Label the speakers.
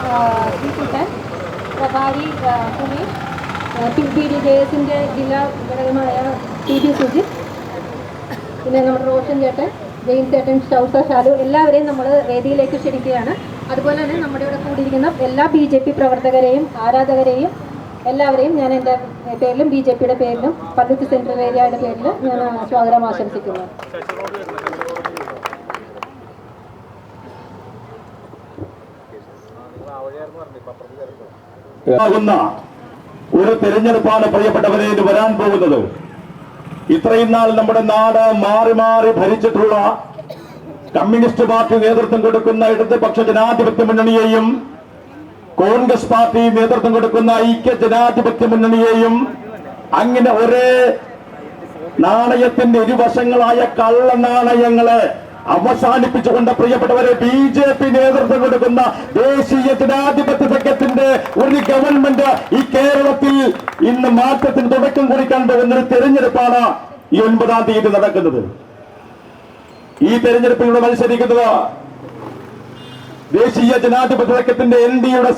Speaker 1: ശ്രീകുട്ടൻ, പ്രഭാരി സുമേഷ്, PBDJS-ന്റെ ജില്ലാ ഘടകമായ TD സുജിത്, പിന്നെ നമ്മുടെ റോഷൻ ചേട്ടൻ, ജെയിൻ ചേട്ടൻ, ഷൗസ ഷാലു, എല്ലാവരെയും നമ്മൾ വേദിയിലേക്ക് ക്ഷണിക്കുകയാണ്. അതുപോലെ തന്നെ നമ്മുടെ ഇവിടെ കൂടിയിരിക്കുന്ന എല്ലാ BJP പ്രവർത്തകരെയും ആരാധകരെയും എല്ലാവരെയും ഞാൻ എൻ്റെ പേരിലും BJPയുടെ പേരിലും പള്ളുരുത്തി സെൻട്രൽ ഏരിയയുടെ പേരിൽ ഞാൻ സ്വാഗതം ആശംസിക്കുന്നു.
Speaker 2: ഒരു തെരഞ്ഞെടുപ്പാണ് പ്രിയപ്പെട്ടവരെ ഇത് വരാൻ പോകുന്നത്. ഇത്രയും നാൾ നമ്മുടെ നാട് മാറി മാറി ഭരിച്ചിട്ടുള്ള കമ്മ്യൂണിസ്റ്റ് പാർട്ടി നേതൃത്വം കൊടുക്കുന്ന ഇടതുപക്ഷ ജനാധിപത്യ മുന്നണിയെയും കോൺഗ്രസ് പാർട്ടി നേതൃത്വം കൊടുക്കുന്ന ഐക്യ ജനാധിപത്യ മുന്നണിയെയും അങ്ങനെ ഒരേ നാണയത്തിന്റെ ഇരുവശങ്ങളായ കള്ള നാണയങ്ങളെ അവസാനിപ്പിച്ചുകൊണ്ട് പ്രിയപ്പെട്ടവരെ BJP നേതൃത്വം കൊടുക്കുന്ന ദേശീയ ജനാധിപത്യ സഖ്യത്തിന്റെ ഒരു ഗവൺമെന്റ് ഈ കേരളത്തിൽ ഇന്ന് മാറ്റത്തിന് തുടക്കം കുറിക്കാൻ പോകുന്ന ഒരു തെരഞ്ഞെടുപ്പാണ് ഈ 9-ാം തീയതി നടക്കുന്നത്. ഈ തെരഞ്ഞെടുപ്പിലൂടെ മത്സരിക്കുന്നത് ദേശീയ ജനാധിപത്യ സഖ്യത്തിന്റെ NDയുടെ